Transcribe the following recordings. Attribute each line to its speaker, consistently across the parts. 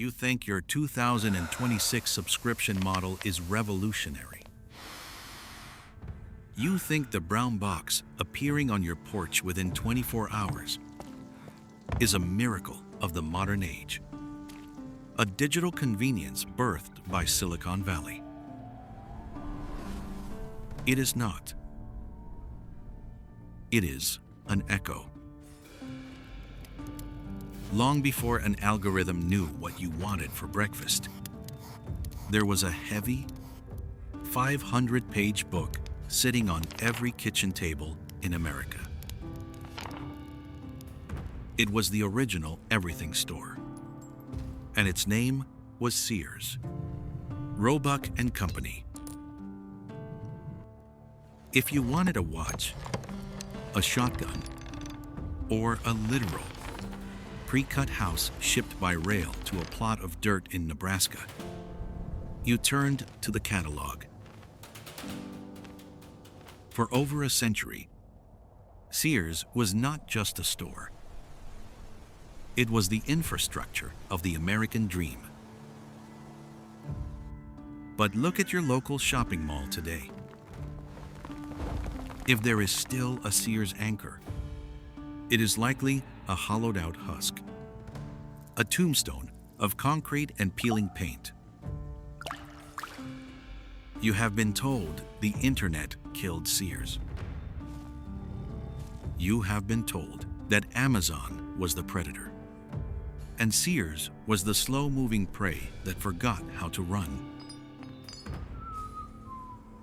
Speaker 1: You think your 2026 subscription model is revolutionary. You think the brown box appearing on your porch within 24 hours is a miracle of the modern age, a digital convenience birthed by Silicon Valley. It is not. It is an echo. Long before an algorithm knew what you wanted for breakfast, there was a heavy, 500-page book sitting on every kitchen table in America. It was the original everything store, and its name was Sears, Roebuck and Company. If you wanted a watch, a shotgun, or a literal pre-cut house shipped by rail to a plot of dirt in Nebraska, you turned to the catalog. For over a century, Sears was not just a store. It was the infrastructure of the American dream. But look at your local shopping mall today. If there is still a Sears anchor, it is likely a hollowed-out husk, a tombstone of concrete and peeling paint. You have been told the internet killed Sears. You have been told that Amazon was the predator, and Sears was the slow-moving prey that forgot how to run.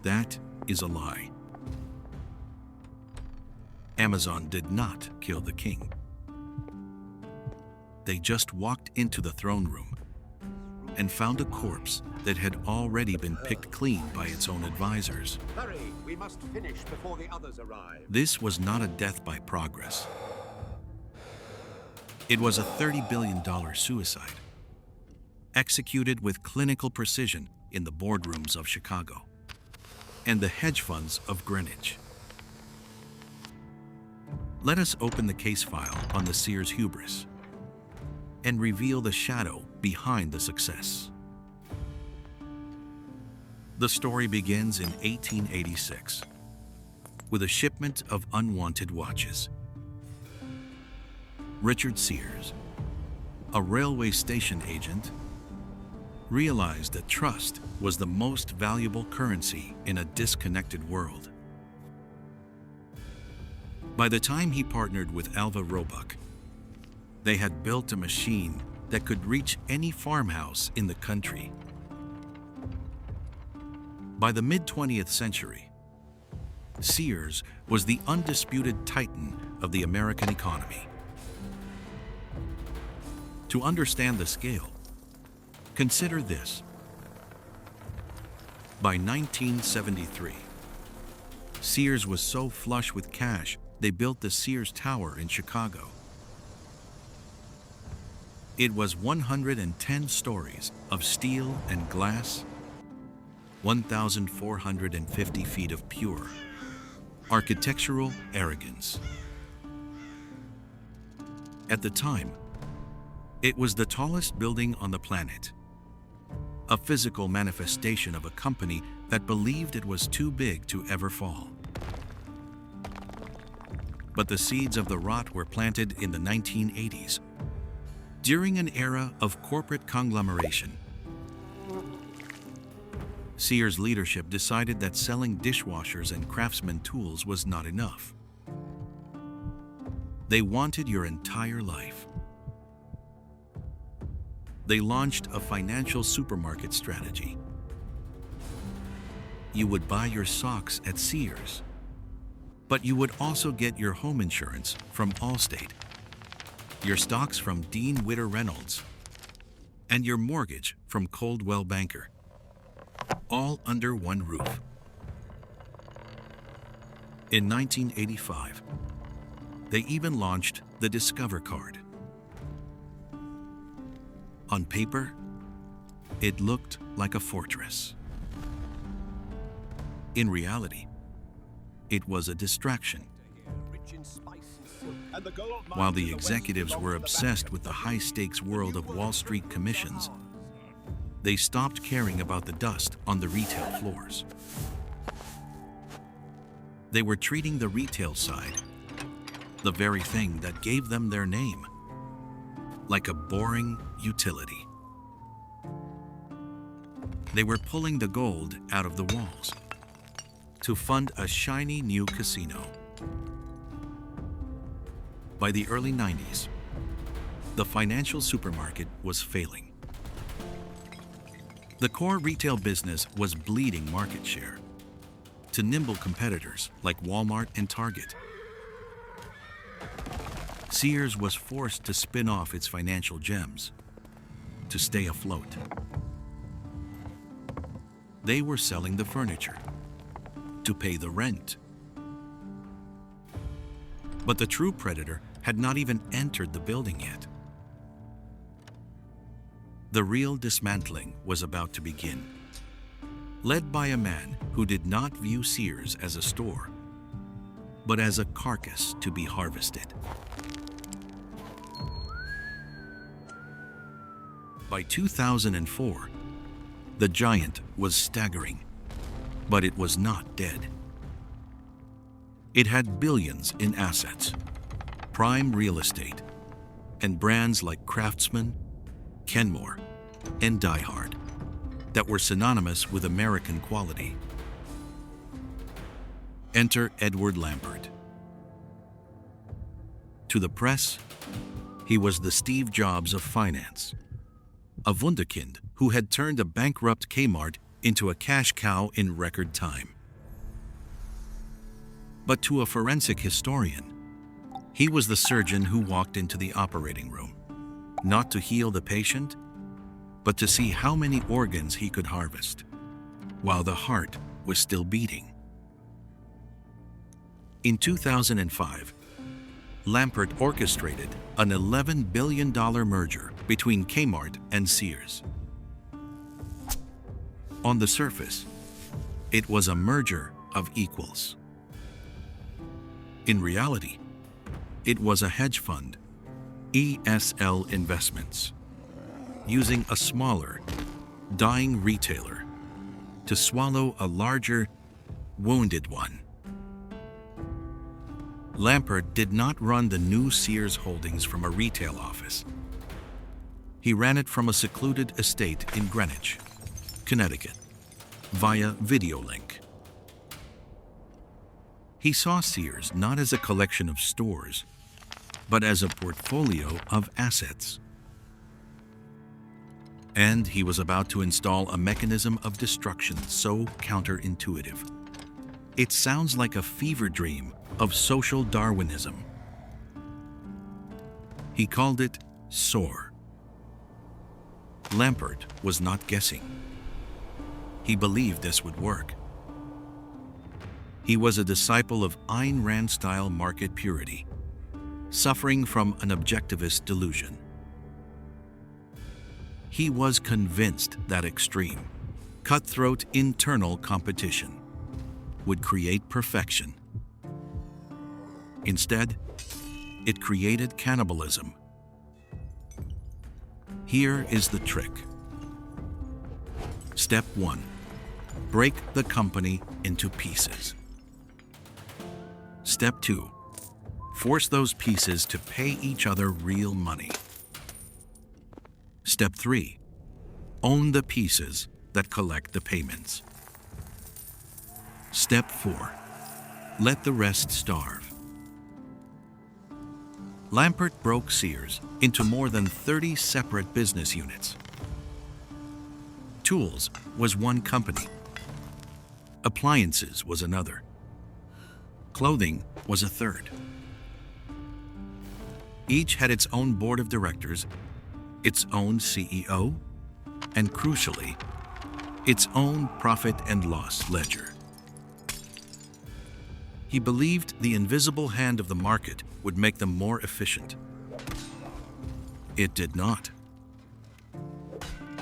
Speaker 1: That is a lie. Amazon did not kill the king. They just walked into the throne room and found a corpse that had already been picked clean by its own advisors.
Speaker 2: Hurry, we must finish before the others arrive.
Speaker 1: This was not a death by progress. It was a $30 billion suicide, executed with clinical precision in the boardrooms of Chicago and the hedge funds of Greenwich. Let us open the case file on the Sears hubris and reveal the shadow behind the success. The story begins in 1886 with a shipment of unwanted watches. Richard Sears, a railway station agent, realized that trust was the most valuable currency in a disconnected world. By the time he partnered with Alva Roebuck, they had built a machine that could reach any farmhouse in the country. By the mid-20th century, Sears was the undisputed titan of the American economy. To understand the scale, consider this. By 1973, Sears was so flush with cash, they built the Sears Tower in Chicago. It was 110 stories of steel and glass, 1,450 feet of pure architectural arrogance. At the time, it was the tallest building on the planet, a physical manifestation of a company that believed it was too big to ever fall. But the seeds of the rot were planted in the 1980s, during an era of corporate conglomeration. Sears leadership decided that selling dishwashers and craftsman tools was not enough. They wanted your entire life. They launched a financial supermarket strategy. You would buy your socks at Sears, but you would also get your home insurance from Allstate, your stocks from Dean Witter Reynolds, and your mortgage from Coldwell Banker, all under one roof. In 1985, they even launched the Discover card. On paper, it looked like a fortress. In reality, it was a distraction. While the executives were obsessed with the high-stakes world of Wall Street commissions, they stopped caring about the dust on the retail floors. They were treating the retail side, the very thing that gave them their name, like a boring utility. They were pulling the gold out of the walls to fund a shiny new casino. By the early 90s, the financial supermarket was failing. The core retail business was bleeding market share to nimble competitors like Walmart and Target. Sears was forced to spin off its financial gems to stay afloat. They were selling the furniture to pay the rent. But the true predator had not even entered the building yet. The real dismantling was about to begin, led by a man who did not view Sears as a store, but as a carcass to be harvested. By 2004, the giant was staggering, but it was not dead. It had billions in assets, prime real estate, and brands like Craftsman, Kenmore, and Die Hard that were synonymous with American quality. Enter Edward Lampert. To the press, he was the Steve Jobs of finance, a wunderkind who had turned a bankrupt Kmart into a cash cow in record time. But to a forensic historian, he was the surgeon who walked into the operating room, not to heal the patient, but to see how many organs he could harvest, while the heart was still beating. In 2005, Lampert orchestrated an $11 billion merger between Kmart and Sears. On the surface, it was a merger of equals. In reality, it was a hedge fund, ESL Investments, using a smaller, dying retailer to swallow a larger, wounded one. Lampert did not run the new Sears holdings from a retail office. He ran it from a secluded estate in Greenwich, Connecticut, via video link. He saw Sears not as a collection of stores, but as a portfolio of assets. And he was about to install a mechanism of destruction so counterintuitive. It sounds like a fever dream of social Darwinism. He called it SOAR. Lampert was not guessing. He believed this would work. He was a disciple of Ayn Rand-style market purity, suffering from an objectivist delusion. He was convinced that extreme, cutthroat internal competition would create perfection. Instead, it created cannibalism. Here is the trick. Step 1. Break the company into pieces. Step 2. Force those pieces to pay each other real money. Step 3. Own the pieces that collect the payments. Step 4. Let the rest starve. Lampert broke Sears into more than 30 separate business units. Tools was one company. Appliances was another. Clothing was a third. Each had its own board of directors, its own CEO, and crucially, its own profit and loss ledger. He believed the invisible hand of the market would make them more efficient. It did not.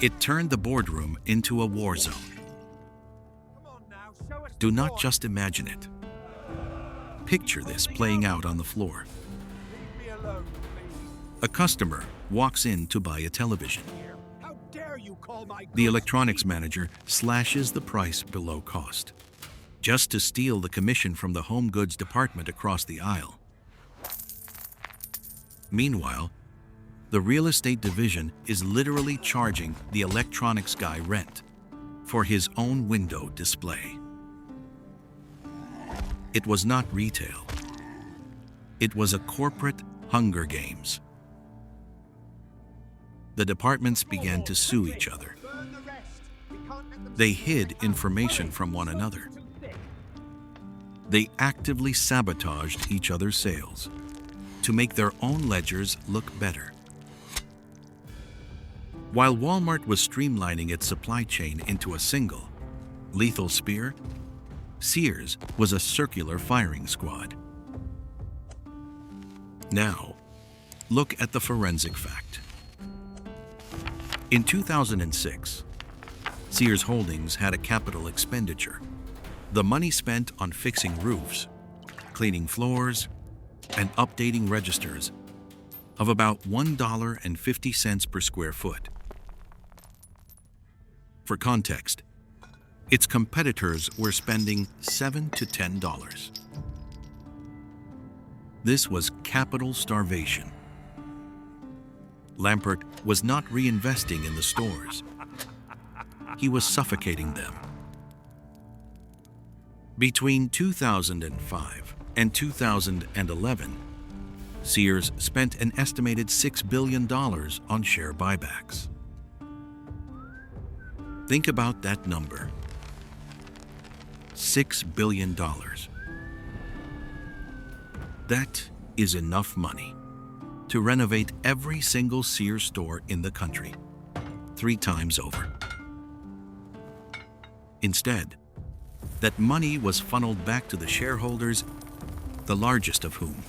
Speaker 1: It turned the boardroom into a war zone. Do not just imagine it. Picture this playing out on the floor.
Speaker 2: alone, please.
Speaker 1: A customer walks in to buy a television.
Speaker 2: How dare you call my
Speaker 1: The
Speaker 2: goods
Speaker 1: electronics
Speaker 2: cheap?
Speaker 1: manager slashes the price below cost, just to steal the commission from the home goods department across the aisle. Meanwhile, the real estate division is literally charging the electronics guy rent for his own window display. It was not retail. It was a corporate Hunger Games. The departments began to sue each other.
Speaker 2: Burn the rest. We can't let them
Speaker 1: They
Speaker 2: see
Speaker 1: hid
Speaker 2: it.
Speaker 1: information from one another. They actively sabotaged each other's sales to make their own ledgers look better. While Walmart was streamlining its supply chain into a single, lethal spear, Sears was a circular firing squad. Now, look at the forensic fact. In 2006, Sears Holdings had a capital expenditure, the money spent on fixing roofs, cleaning floors, and updating registers, of about $1.50 per square foot. For context, its competitors were spending $7 to $10. This was capital starvation. Lampert was not reinvesting in the stores. He was suffocating them. Between 2005 and 2011, Sears spent an estimated $6 billion on share buybacks. Think about that number. $6 billion. That is enough money to renovate every single Sears store in the country 3 times over. Instead, that money was funneled back to the shareholders, the largest of whom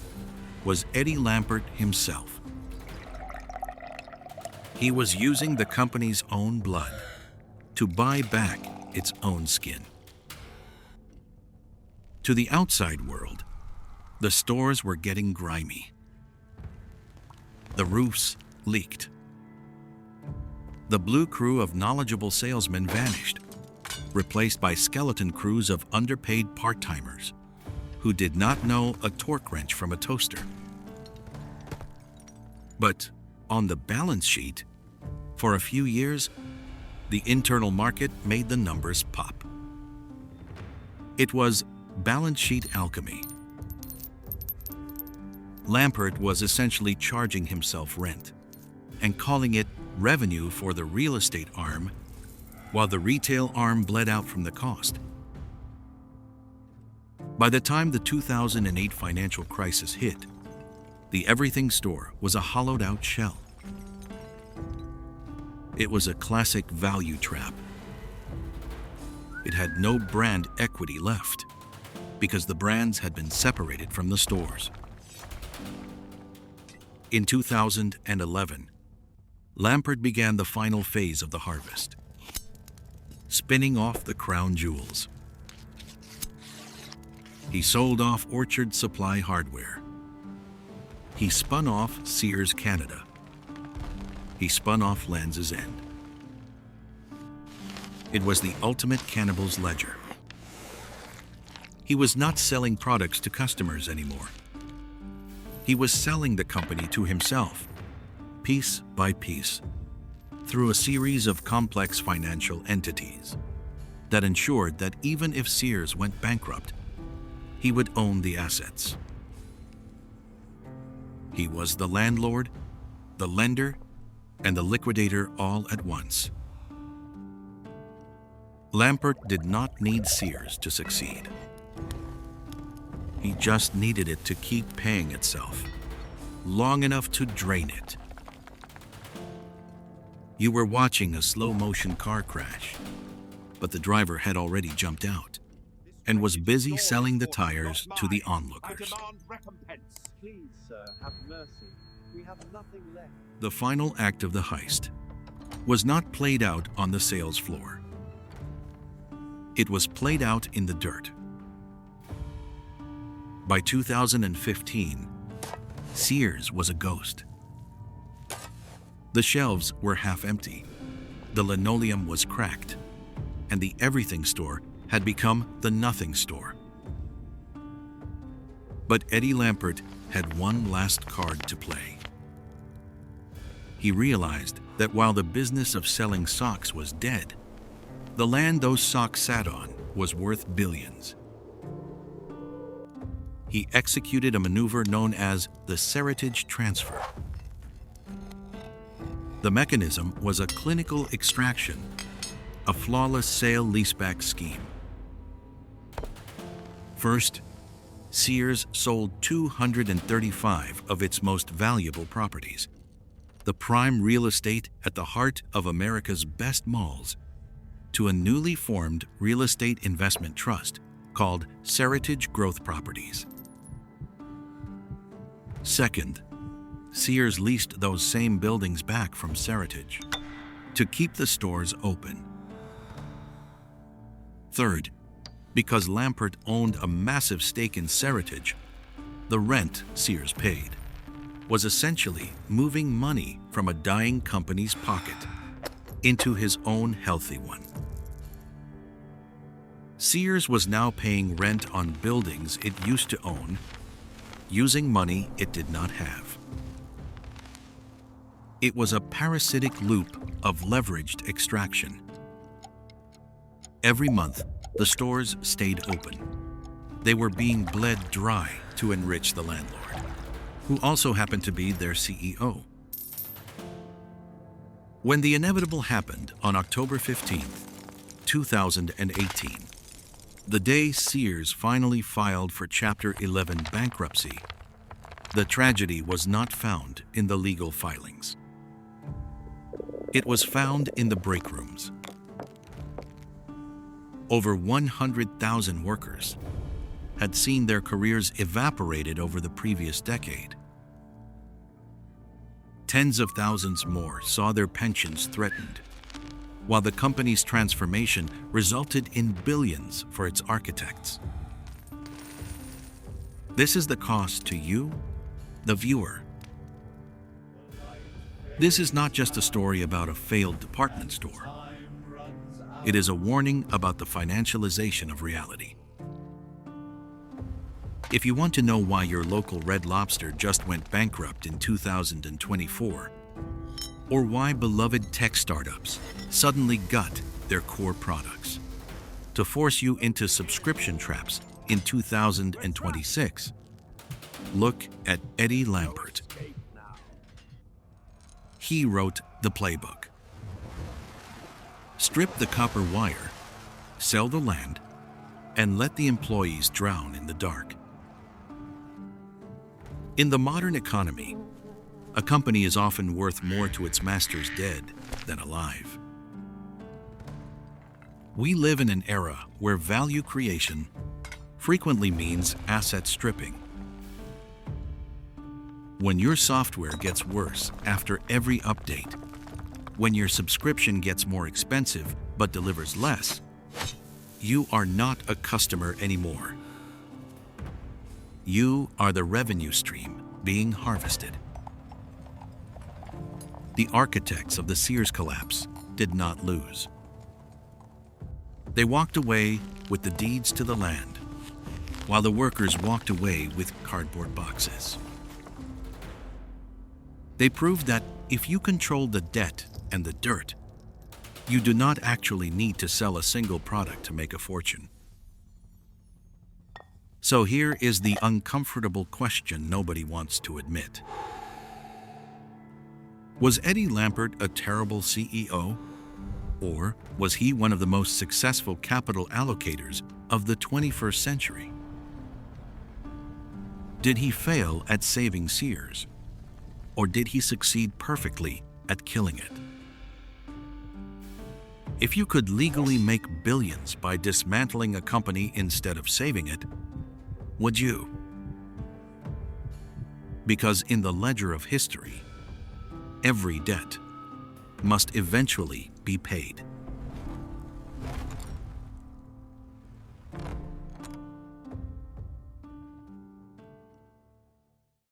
Speaker 1: was Eddie Lampert himself. He was using the company's own blood to buy back its own skin. To the outside world, the stores were getting grimy. The roofs leaked. The blue crew of knowledgeable salesmen vanished, replaced by skeleton crews of underpaid part-timers who did not know a torque wrench from a toaster. But on the balance sheet, for a few years, the internal market made the numbers pop. It was balance sheet alchemy. Lampert was essentially charging himself rent and calling it revenue for the real estate arm, while the retail arm bled out from the cost. By the time the 2008 financial crisis hit, the everything store was a hollowed-out shell. It was a classic value trap. It had no brand equity left because the brands had been separated from the stores. In 2011, Lampert began the final phase of the harvest, spinning off the crown jewels. He sold off Orchard Supply Hardware. He spun off Sears Canada. He spun off Lands' End. It was the ultimate cannibal's ledger. He was not selling products to customers anymore. He was selling the company to himself, piece by piece, through a series of complex financial entities that ensured that even if Sears went bankrupt, he would own the assets. He was the landlord, the lender, and the liquidator all at once. Lampert did not need Sears to succeed. He just needed it to keep paying itself, long enough to drain it. You were watching a slow-motion car crash, but the driver had already jumped out and was busy selling the tires to the onlookers.
Speaker 2: I demand recompense.
Speaker 3: Please, sir, have mercy. We have nothing left.
Speaker 1: The final act of the heist was not played out on the sales floor. It was played out in the dirt. By 2015, Sears was a ghost. The shelves were half empty, the linoleum was cracked, and the everything store had become the nothing store. But Eddie Lampert had one last card to play. He realized that while the business of selling socks was dead, the land those socks sat on was worth billions. He executed a maneuver known as the Seritage transfer. The mechanism was a clinical extraction, a flawless sale-leaseback scheme. First, Sears sold 235 of its most valuable properties, the prime real estate at the heart of America's best malls, to a newly formed real estate investment trust called Seritage Growth Properties. Second, Sears leased those same buildings back from Seritage to keep the stores open. Third, because Lampert owned a massive stake in Seritage, the rent Sears paid was essentially moving money from a dying company's pocket into his own healthy one. Sears was now paying rent on buildings it used to own, using money it did not have. It was a parasitic loop of leveraged extraction. Every month, the stores stayed open. They were being bled dry to enrich the landlord, who also happened to be their CEO. When the inevitable happened on October 15, 2018, the day Sears finally filed for Chapter 11 bankruptcy, the tragedy was not found in the legal filings. It was found in the break rooms. Over 100,000 workers had seen their careers evaporated over the previous decade. Tens of thousands more saw their pensions threatened, while the company's transformation resulted in billions for its architects. This is the cost to you, the viewer. This is not just a story about a failed department store. It is a warning about the financialization of reality. If you want to know why your local Red Lobster just went bankrupt in 2024, or why beloved tech startups suddenly gut their core products to force you into subscription traps in 2026, look at Eddie Lampert. He wrote the playbook. Strip the copper wire, sell the land, and let the employees drown in the dark. In the modern economy, a company is often worth more to its masters dead than alive. We live in an era where value creation frequently means asset stripping. When your software gets worse after every update, when your subscription gets more expensive but delivers less, you are not a customer anymore. You are the revenue stream being harvested. The architects of the Sears collapse did not lose. They walked away with the deeds to the land, while the workers walked away with cardboard boxes. They proved that if you control the debt and the dirt, you do not actually need to sell a single product to make a fortune. So here is the uncomfortable question nobody wants to admit. Was Eddie Lampert a terrible CEO? Or was he one of the most successful capital allocators of the 21st century? Did he fail at saving Sears? Or did he succeed perfectly at killing it? If you could legally make billions by dismantling a company instead of saving it, would you? Because in the ledger of history, every debt must eventually be paid.